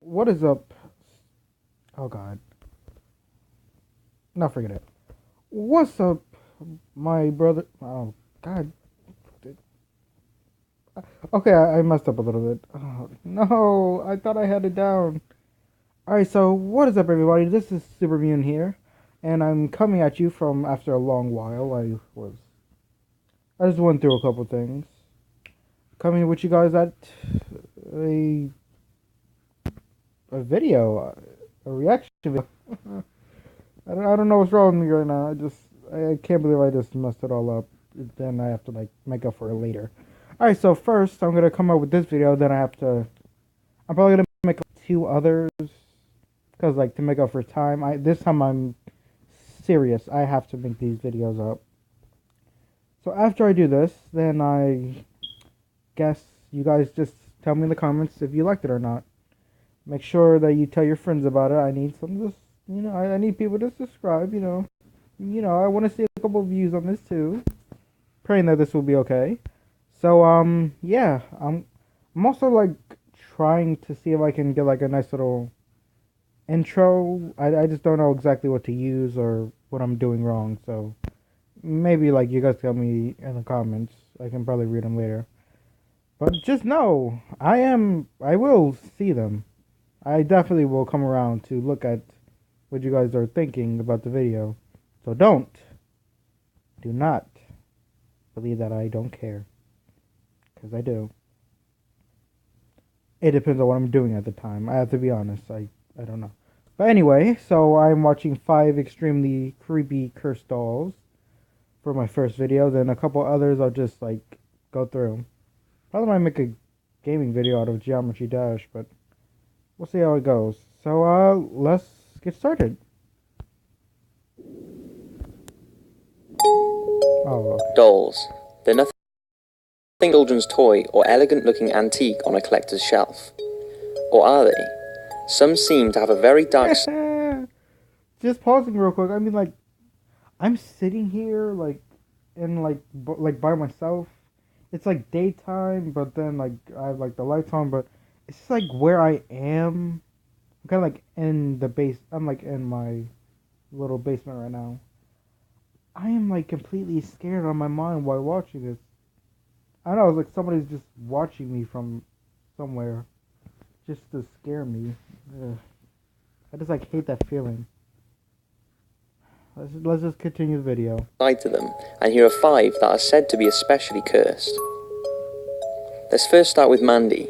What is up? Oh God. No, forget it. What's up, my brother? Oh God. Okay, I messed up a little bit. Oh, no, I thought I had it down. Alright, so what is up, everybody? This is Supermune here, and I'm coming at you from after a long while. I just went through a couple things. Coming with you guys at a a video, a reaction video. I don't know what's wrong with me right now. I can't believe I just messed it all up. Then I have to like make up for it later. All right, so first I'm gonna come up with this video. Then I'm probably gonna make two others because like to make up for time. This time I'm serious. I have to make these videos up. So after I do this, then I guess you guys just tell me in the comments if you liked it or not. Make sure that you tell your friends about it. I need some of this. I need people to subscribe. I want to see a couple of views on this too. Praying that this will be okay. So yeah, I'm also like trying to see if I can get like a nice little intro. I just don't know exactly what to use or what I'm doing wrong. So maybe like you guys tell me in the comments. I can probably read them later. But just know, I will see them. I definitely will come around to look at what you guys are thinking about the video. So do not believe that I don't care. Because I do. It depends on what I'm doing at the time. I have to be honest. I don't know. But anyway, so I'm watching 5 extremely creepy cursed dolls for my first video. Then a couple others I'll just like go through. Probably might make a gaming video out of Geometry Dash, but we'll see how it goes. So let's get started. Oh, okay. Dolls. They're nothing children's toy or elegant-looking antique on a collector's shelf. Or are they? Some seem to have a very dark... Just pausing real quick. I mean, like, I'm sitting here, like, and like by myself. It's like daytime, but then like I have like the lights on, but it's just like where I am. I'm kind of like in the base. I'm like in my little basement right now. I am like completely scared on my mind while watching this. I don't know, it's like somebody's just watching me from somewhere, just to scare me. Ugh. I just like hate that feeling. Let's just continue the video. ...side to them, and here are 5 that are said to be especially cursed. Let's first start with Mandy.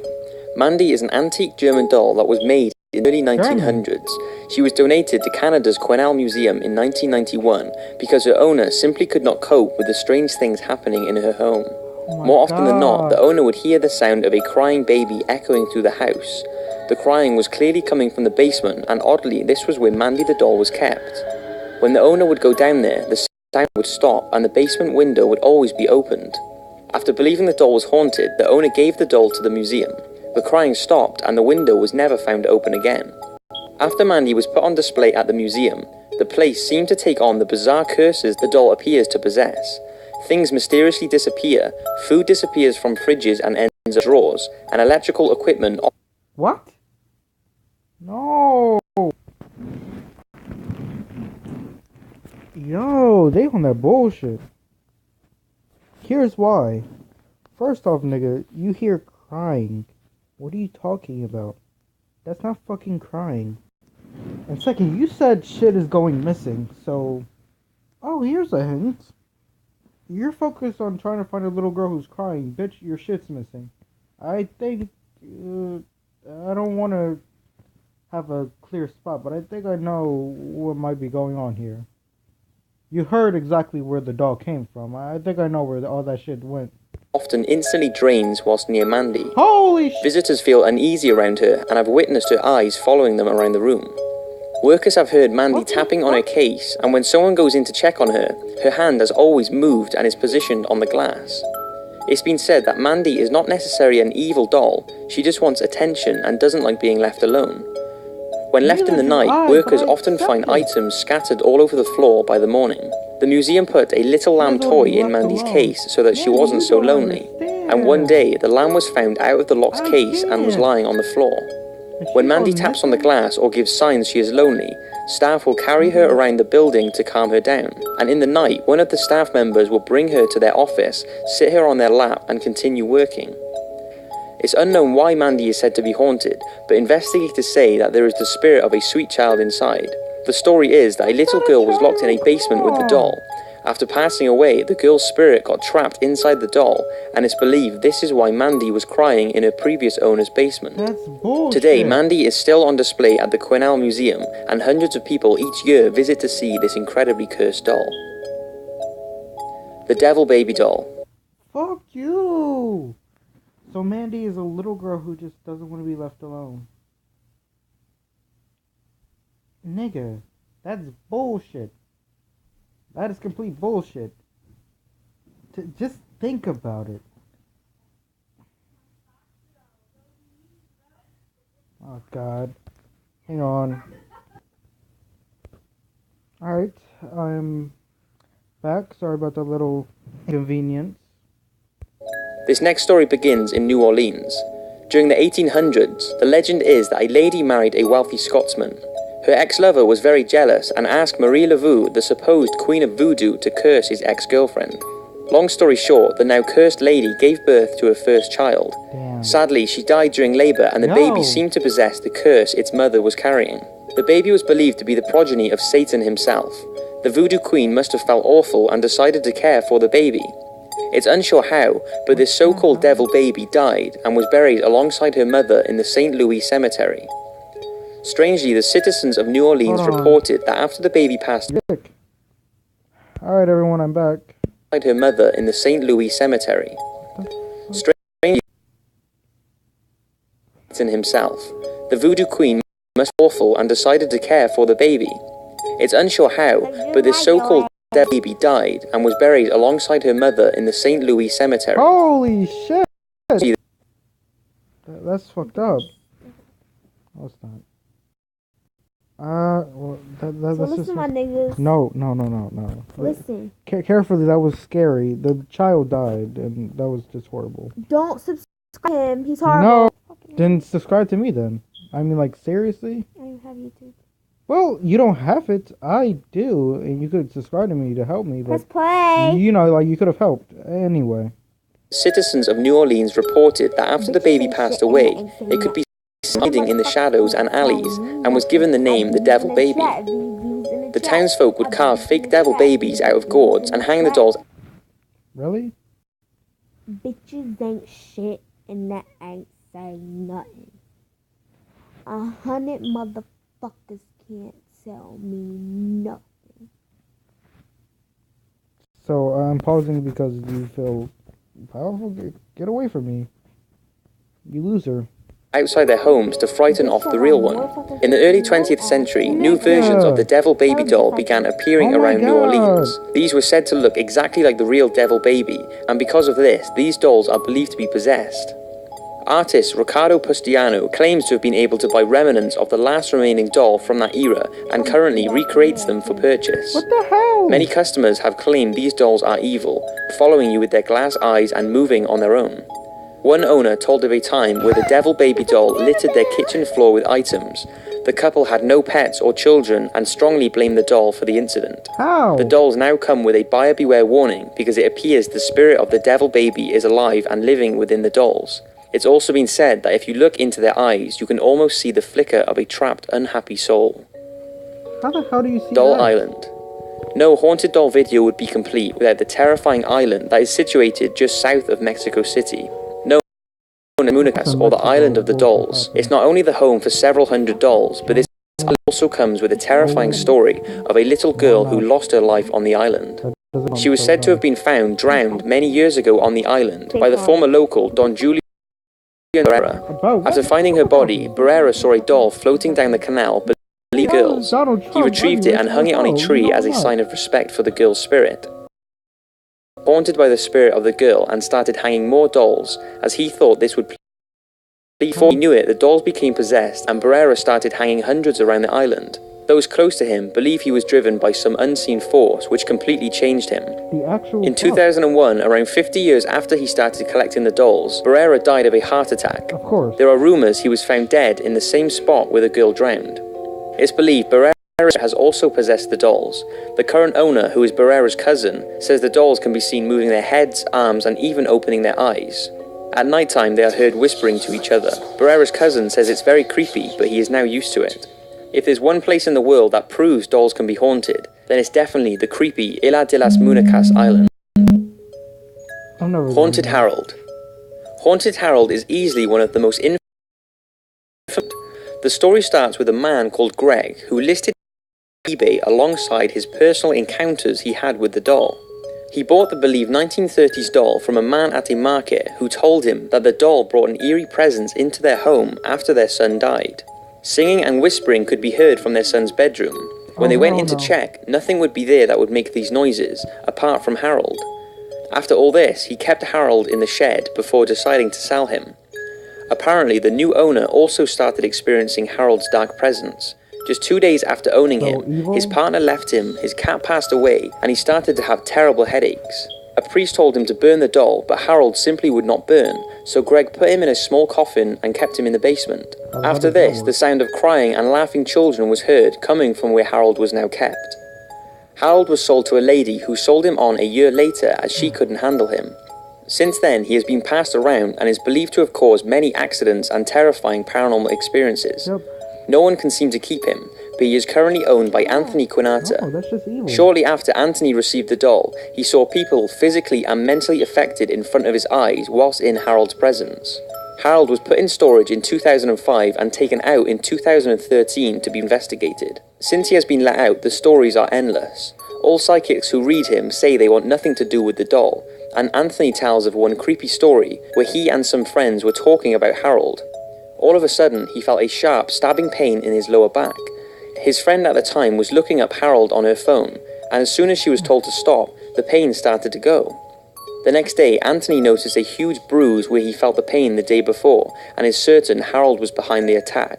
Mandy is an antique German doll that was made in the early 1900s. She was donated to Canada's Quesnel Museum in 1991 because her owner simply could not cope with the strange things happening in her home. More often than not, the owner would hear the sound of a crying baby echoing through the house. The crying was clearly coming from the basement, and oddly, this was where Mandy the doll was kept. When the owner would go down there, the sound would stop and the basement window would always be opened. After believing the doll was haunted, the owner gave the doll to the museum. The crying stopped and the window was never found open again. After Mandy was put on display at the museum, the place seemed to take on the bizarre curses the doll appears to possess. Things mysteriously disappear, food disappears from fridges and ends of drawers, and electrical equipment... What? No! Yo, they on that bullshit. Here's why. First off, nigga, you hear crying. What are you talking about? That's not fucking crying. And second, you said shit is going missing, so... Oh, here's a hint. You're focused on trying to find a little girl who's crying. Bitch, your shit's missing. I think... I don't want to have a clear spot, but I think I know what might be going on here. You heard exactly where the doll came from. I think I know where all that shit went. Often instantly drains whilst near Mandy. Holy shit! Visitors feel uneasy around her and have witnessed her eyes following them around the room. Workers have heard Mandy tapping on her case, and when someone goes in to check on her, her hand has always moved and is positioned on the glass. It's been said that Mandy is not necessarily an evil doll, she just wants attention and doesn't like being left alone. When left in the night, workers often find items scattered all over the floor by the morning. The museum put a little lamb toy in Mandy's case so that she wasn't so lonely, and one day the lamb was found out of the locked case and was lying on the floor. When Mandy taps on the glass or gives signs she is lonely, staff will carry her around the building to calm her down. And in the night, one of the staff members will bring her to their office, sit her on their lap, and continue working. It's unknown why Mandy is said to be haunted, but investigators say that there is the spirit of a sweet child inside. The story is that a little girl was locked in a basement with the doll. After passing away, the girl's spirit got trapped inside the doll, and it's believed this is why Mandy was crying in her previous owner's basement. That's bullshit. Today, Mandy is still on display at the Quinnell Museum, and hundreds of people each year visit to see this incredibly cursed doll. The Devil Baby Doll. Fuck you! So Mandy is a little girl who just doesn't want to be left alone. Nigga, that's bullshit. That is complete bullshit. Just think about it. Oh God. Hang on. Alright, I'm back. Sorry about the little inconvenience. This next story begins in New Orleans. During the 1800s, the legend is that a lady married a wealthy Scotsman. Her ex-lover was very jealous and asked Marie Laveau, the supposed queen of voodoo, to curse his ex-girlfriend. Long story short, the now cursed lady gave birth to her first child. Damn. Sadly, she died during labour and the baby seemed to possess the curse its mother was carrying. The baby was believed to be the progeny of Satan himself. The voodoo queen must have felt awful and decided to care for the baby. It's unsure how, but this so-called devil baby died and was buried alongside her mother in the St. Louis Cemetery. Strangely, the citizens of New Orleans reported that after the baby passed away, alright everyone, I'm back. Her mother in the St. Louis Cemetery. Strangely, Satan himself, the voodoo queen must be awful and decided to care for the baby. It's unsure how, but this so-called devil baby died and was buried alongside her mother in the St. Louis Cemetery. Holy shit! That's fucked up. No, it's not. Well, that's listen, just... my niggas. No. Listen. Carefully, that was scary. The child died, and that was just horrible. Don't subscribe to him. He's horrible. No, then subscribe to me then. I mean, like, seriously? I don't have YouTube. Well, you don't have it. I do, and you could subscribe to me to help me, Press but... play. You know, like, you could have helped. Anyway. Citizens of New Orleans reported that after the baby passed away, it could be hiding in the shadows and alleys, and was given the name the Devil Baby. The townsfolk would carve fake devil babies out of gourds and hang the dolls. Really? Bitches ain't shit, and that ain't saying nothing. 100 motherfuckers can't tell me nothing. So, I'm pausing because you feel powerful? Get away from me. You loser. Outside their homes to frighten off the real one. In the early 20th century, new versions of the Devil Baby doll began appearing around New Orleans. These were said to look exactly like the real Devil Baby, and because of this, these dolls are believed to be possessed. Artist Riccardo Pustiano claims to have been able to buy remnants of the last remaining doll from that era and currently recreates them for purchase. What the hell? Many customers have claimed these dolls are evil, following you with their glass eyes and moving on their own. One owner told of a time where the Devil Baby doll littered their kitchen floor with items. The couple had no pets or children and strongly blamed the doll for the incident. How? The dolls now come with a buyer beware warning because it appears the spirit of the Devil Baby is alive and living within the dolls. It's also been said that if you look into their eyes, you can almost see the flicker of a trapped, unhappy soul. How the hell do you see Doll that? Island. No haunted doll video would be complete without the terrifying island that is situated just south of Mexico City. Known as Muñecas, or the Island of the Dolls. It's not only the home for several hundred dolls, but this island also comes with a terrifying story of a little girl who lost her life on the island. She was said to have been found drowned many years ago on the island by the former local Don Julio Barrera. After finding her body, Barrera saw a doll floating down the canal but the girls. He retrieved it and hung it on a tree as a sign of respect for the girl's spirit. Haunted by the spirit of the girl and started hanging more dolls as he thought this would please. Before he knew it, the dolls became possessed and Barrera started hanging hundreds around the island. Those close to him believe he was driven by some unseen force which completely changed him. The actual In fuck? 2001, around 50 years after he started collecting the dolls, Barrera died of a heart attack. Of course. There are rumours he was found dead in the same spot where the girl drowned. It's believed Barrera has also possessed the dolls. The current owner, who is Barrera's cousin, says the dolls can be seen moving their heads, arms, and even opening their eyes. At night time, they are heard whispering to each other. Barrera's cousin says it's very creepy, but he is now used to it. If there's one place in the world that proves dolls can be haunted, then it's definitely the creepy Isla de las Muñecas island. I've never Haunted done Harold. Haunted Harold is easily one of the most infamous. The story starts with a man called Greg who listed eBay alongside his personal encounters he had with the doll. He bought the believed 1930s doll from a man at a market who told him that the doll brought an eerie presence into their home after their son died. Singing and whispering could be heard from their son's bedroom. When they went in to check, nothing would be there that would make these noises, apart from Harold. After all this, he kept Harold in the shed before deciding to sell him. Apparently, the new owner also started experiencing Harold's dark presence. Just 2 days after owning him, his partner left him, his cat passed away, and he started to have terrible headaches. A priest told him to burn the doll, but Harold simply would not burn, so Greg put him in a small coffin and kept him in the basement. After this, the sound of crying and laughing children was heard coming from where Harold was now kept. Harold was sold to a lady who sold him on a year later as she couldn't handle him. Since then, he has been passed around and is believed to have caused many accidents and terrifying paranormal experiences. No one can seem to keep him, but he is currently owned by Anthony Quinata. Oh, that's just evil. Shortly after Anthony received the doll, he saw people physically and mentally affected in front of his eyes whilst in Harold's presence. Harold was put in storage in 2005 and taken out in 2013 to be investigated. Since he has been let out, the stories are endless. All psychics who read him say they want nothing to do with the doll, and Anthony tells of one creepy story where he and some friends were talking about Harold. All of a sudden, he felt a sharp, stabbing pain in his lower back. His friend at the time was looking up Harold on her phone, and as soon as she was told to stop, the pain started to go. The next day, Anthony noticed a huge bruise where he felt the pain the day before, and is certain Harold was behind the attack.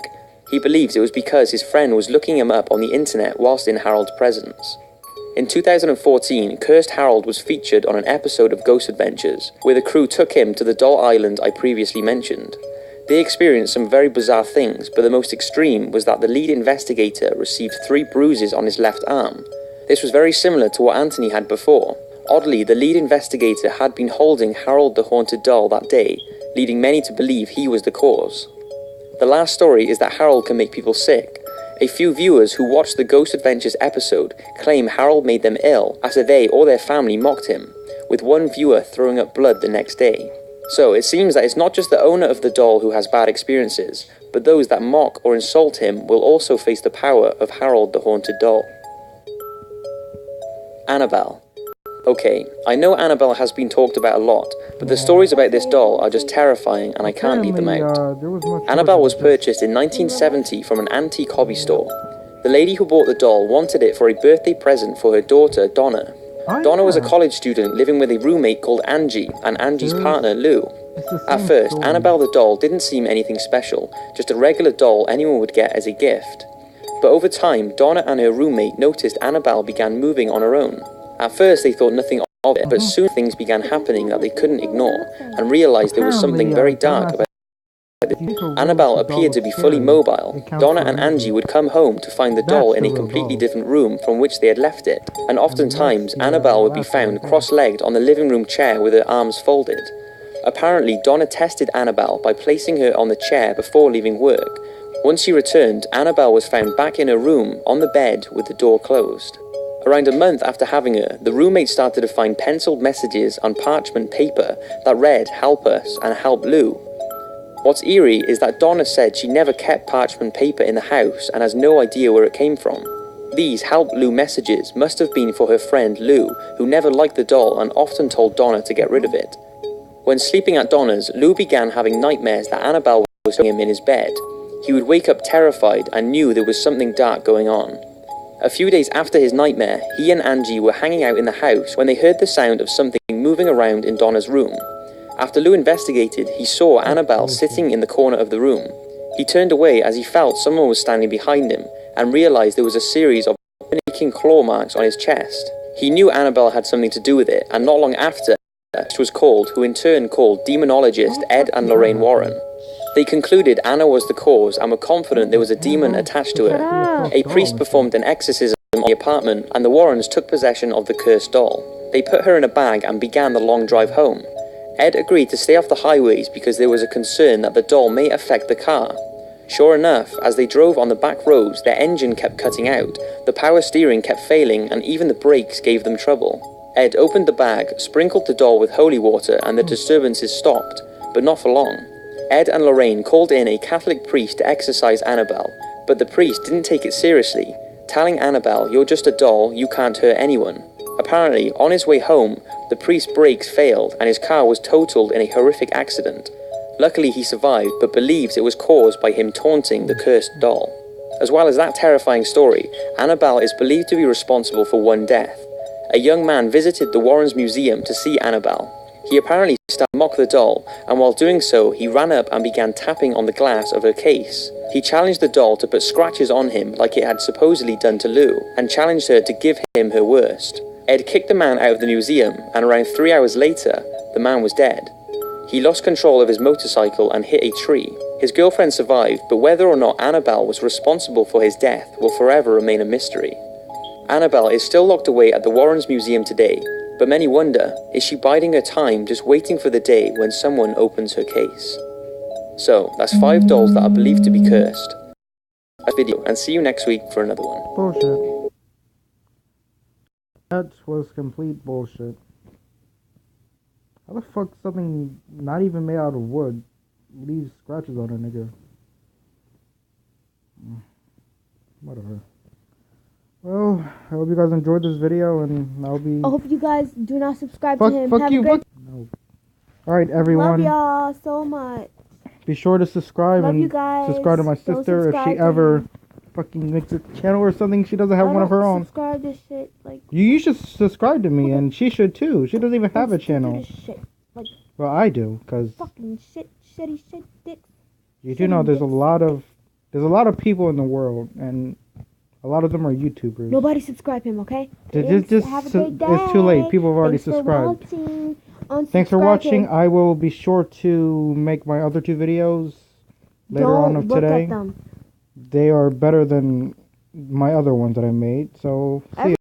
He believes it was because his friend was looking him up on the internet whilst in Harold's presence. In 2014, Cursed Harold was featured on an episode of Ghost Adventures, where the crew took him to the doll island I previously mentioned. They experienced some very bizarre things, but the most extreme was that the lead investigator received 3 bruises on his left arm. This was very similar to what Anthony had before. Oddly, the lead investigator had been holding Harold the Haunted Doll that day, leading many to believe he was the cause. The last story is that Harold can make people sick. A few viewers who watched the Ghost Adventures episode claim Harold made them ill after they or their family mocked him, with one viewer throwing up blood the next day. So it seems that it's not just the owner of the doll who has bad experiences, but those that mock or insult him will also face the power of Harold the Haunted Doll. Annabelle. Okay, I know Annabelle has been talked about a lot, but the stories about this doll are just terrifying and I can't leave them out. Annabelle was purchased in 1970 from an antique hobby store. The lady who bought the doll wanted it for a birthday present for her daughter, Donna. Donna was a college student living with a roommate called Angie and Angie's partner, Lou. At first, Annabelle the doll didn't seem anything special, just a regular doll anyone would get as a gift. But over time, Donna and her roommate noticed Annabelle began moving on her own. At first, they thought nothing of it, but soon things began happening that they couldn't ignore, and realized there was something very dark about it. Annabelle appeared to be fully mobile. Donna and Angie would come home to find the doll in a completely different room from which they had left it, and oftentimes Annabelle would be found cross-legged on the living room chair with her arms folded. Apparently, Donna tested Annabelle by placing her on the chair before leaving work. Once she returned, Annabelle was found back in her room on the bed with the door closed. Around a month after having her, the roommate started to find penciled messages on parchment paper that read, "Help us" and "Help Lou." What's eerie is that Donna said she never kept parchment paper in the house and has no idea where it came from. These "Help Lou" messages must have been for her friend Lou, who never liked the doll and often told Donna to get rid of it. When sleeping at Donna's, Lou began having nightmares that Annabelle was him in his bed. He would wake up terrified and knew there was something dark going on. A few days after his nightmare, he and Angie were hanging out in the house when they heard the sound of something moving around in Donna's room. After Lou investigated, he saw Annabelle sitting in the corner of the room. He turned away as he felt someone was standing behind him, and realised there was a series of making claw marks on his chest. He knew Annabelle had something to do with it, and not long after, this was called, who in turn called demonologist Ed and Lorraine Warren. They concluded Anna was the cause and were confident there was a demon attached to her. A priest performed an exorcism on the apartment, and the Warrens took possession of the cursed doll. They put her in a bag and began the long drive home. Ed agreed to stay off the highways because there was a concern that the doll may affect the car. Sure enough, as they drove on the back roads, their engine kept cutting out, the power steering kept failing, and even the brakes gave them trouble. Ed opened the bag, sprinkled the doll with holy water, and the disturbances stopped, but not for long. Ed and Lorraine called in a Catholic priest to exorcise Annabelle, but the priest didn't take it seriously, telling Annabelle, "You're just a doll, you can't hurt anyone." Apparently, on his way home, the priest's brakes failed and his car was totaled in a horrific accident. Luckily he survived, but believes it was caused by him taunting the cursed doll. As well as that terrifying story, Annabelle is believed to be responsible for one death. A young man visited the Warrens Museum to see Annabelle. He apparently started to mock the doll, and while doing so, he ran up and began tapping on the glass of her case. He challenged the doll to put scratches on him like it had supposedly done to Lou, and challenged her to give him her worst. Ed kicked the man out of the museum, and around 3 hours later, the man was dead. He lost control of his motorcycle and hit a tree. His girlfriend survived, but whether or not Annabelle was responsible for his death will forever remain a mystery. Annabelle is still locked away at the Warrens Museum today, but many wonder, is she biding her time just waiting for the day when someone opens her case? So, that's 5 dolls that are believed to be cursed. That's the video, and see you next week for another one. Bullshit. That was complete bullshit. How the fuck something not even made out of wood leaves scratches on a nigga? Whatever. Well, I hope you guys enjoyed this video, and I'll be... I hope you guys do not subscribe Fuck, to him. fuck Have you, a great... fuck... No. Alright, everyone. Love y'all so much. Be sure to subscribe Love you and guys. subscribe to my Don't sister if she subscribe to ever him. fucking makes a channel or something. She doesn't have one of her own. Subscribe to shit like... You should subscribe to me, and she should too. She doesn't even have a channel. Shit. Like Well, I do, cause fucking shitty shit dicks. you do know there's a lot of people in the world, and a lot of them are YouTubers. Nobody subscribe him, okay? Just have a great day. it's too late. People have already Thanks subscribed. For watching. Thanks for Unsubscribe watching. him. I will be sure to make my other 2 videos later on of Don't look today. at them. They are better than my other ones that I made. So see ya.